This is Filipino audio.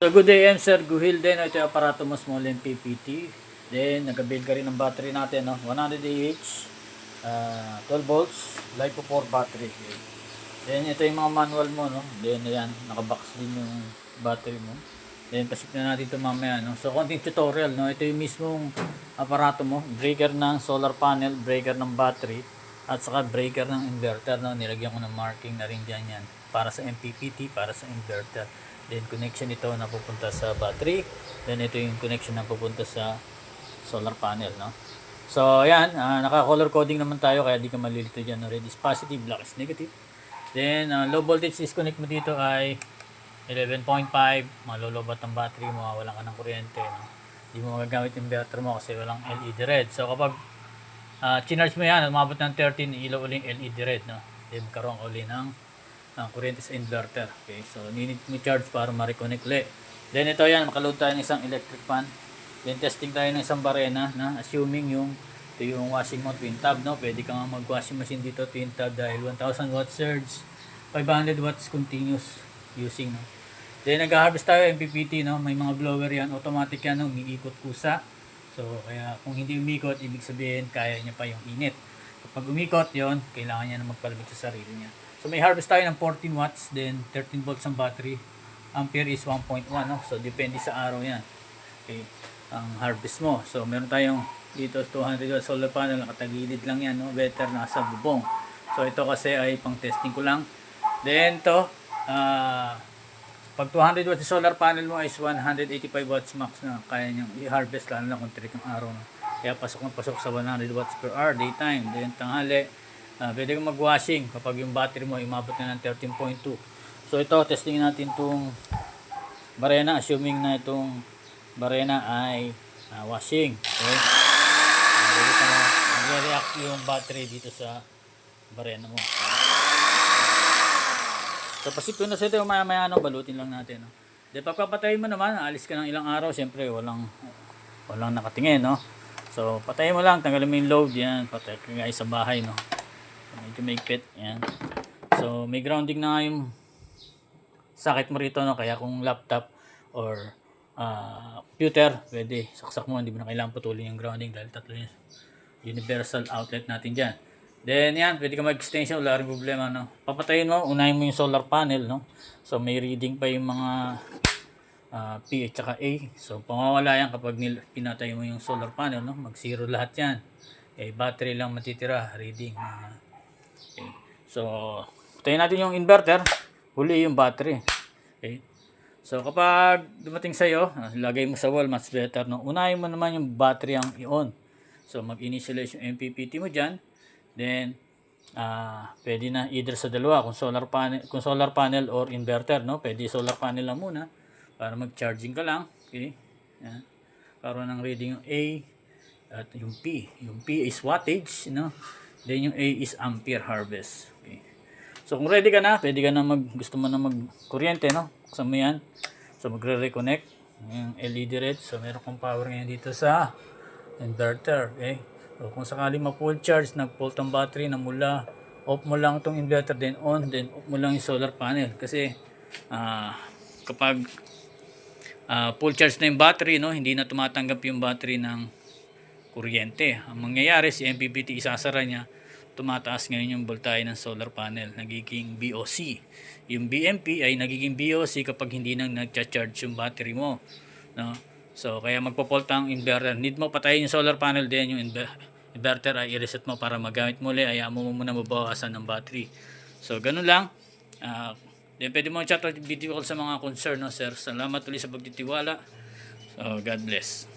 So good day, I'm Sir Guhil din. Ito yung aparato mo small MPPT. Then nag-build ka rin ng battery natin, no? 100 Ah 12 volts, LiPo 4 battery. Okay. Then ito yung mga manual mo, no? Then ayan, naka-box din yung battery mo. Then pasip na natin ito mamaya, no? So konting tutorial, no? Ito yung mismong aparato mo, breaker ng solar panel, breaker ng battery, at saka breaker ng inverter, no? Nilagyan ko ng marking na rin dyan yan para sa MPPT, para sa inverter. Then connection ito na pupunta sa battery. Then ito yung connection na pupunta sa solar panel, no? So ayan, naka-color coding naman tayo kaya di ka malilito dyan. Red is positive, black is negative. Then low voltage disconnect mo dito ay 11.5. Malolobat ang battery mo, wala ka ng kuryente, no? Di mo magagamit inverter mo kasi walang LED red. So kapag chinarge mo yan, umabot ng 13, ilaw uling LED red, no? Then karoon uli ng kuryente sa inverter. Okay, so need mo charge para ma-reconnect ulit. Then ito yan, makaload tayo ng isang electric fan. Then testing tayo ng isang barena na assuming ito yung washing mo twin tab, no? Pwede ka nga mag-washing machine dito twin tab dahil 1000 watt surge, 500 watts continuous using, no? Then nag-harvest tayo MPPT, no? May mga blower yan, automatic yan, no? Umiikot kusa. So kaya kung hindi umikot, ibig sabihin kaya niya pa yung init. Kapag umikot yon, kailangan niya na magpalamig sa sarili niya. So may harvest tayo ng 14 watts, then 13 volts ang battery. Ampere is 1.1, no? So depende sa araw yan. Okay, ang harvest mo. So meron tayong dito 200 watts solar panel, nakatagilid lang yan, no? Better nasa bubong. So ito kasi ay pang testing ko lang. Then to pag 200 watts solar panel mo is 185 watts max na kaya niyang i-harvest, lalo na kung trick ang araw, no? Kaya pasok na pasok sa 100 watts per hour daytime. Then tanghali pwede kang mag-washing kapag yung battery mo imabot na ng 13.2. So ito, testing natin itong barena, assuming na itong barena ay washing. Okay? Mag-react yung battery dito sa barena mo. So pasipin na sa ito, maya-maya balutin lang natin, no? Then pagpapatayin mo naman, alis ka ng ilang araw, siyempre walang nakatingin, no? So patayin mo lang, tanggalin mo yung load, yan, patay ka guys sa bahay, no? Medyo maigpit, yan. So may grounding na yung sakit mo rito, no? Kaya kung laptop or computer, pwede saksak mo, hindi mo na kailangan putulin yung grounding dahil tatlo yung universal outlet natin dyan. Then yan, pwede ka mag-extension, wala rin problema, no? Papatayin mo, unahin mo yung solar panel, no? So may reading pa yung mga P at saka A. So pamawala yan kapag pinatay mo yung solar panel, no? Mag-zero lahat yan. Battery lang matitira, reading. Okay. So patayin natin yung inverter, huli yung battery. Okay. So kapag dumating sa'yo, lagay mo sa wall, much better, no? Unahin mo naman yung battery ang i-on. So mag-initialize yung MPPT mo dyan. Then pwede na either sa dalawa, kung solar panel or inverter, no? Pwede solar panel lang muna para mag-charging ka lang. Okay? Yan. Karoon ng reading yung A at yung P. Yung P is wattage, no? Then yung A is ampere harvest. Okay. So kung ready ka na, pwede ka na gusto mo na mag-kuryente, no? Buksan mo yan. So magre-reconnect yung LED red. So meron kong power ngayon dito sa inverter. Okay? So kung sakali ma-full charge, nag-fault ang battery na mula off mo lang itong inverter, then on, then off mo lang yung solar panel. Kasi kapag full charge na yung battery, no, hindi na tumatanggap yung battery ng kuryente. Ang mangyayari, si MPPT isasara niya, tumataas ngayon yung voltahe ng solar panel, nagiging BOC. Yung BMP ay nagiging BOC kapag hindi nang nagcha-charge yung battery mo, no? So kaya magpo-fault ang inverter. Need mo patayin yung solar panel, din yung inverter ay i-reset mo para magamit mo ulit. Ayaw mo muna mabawasan ng battery. So ganun lang. Then pwede mo chat o video call sa mga concern, no, sir. Salamat ulit sa pagtitiwala. So God bless.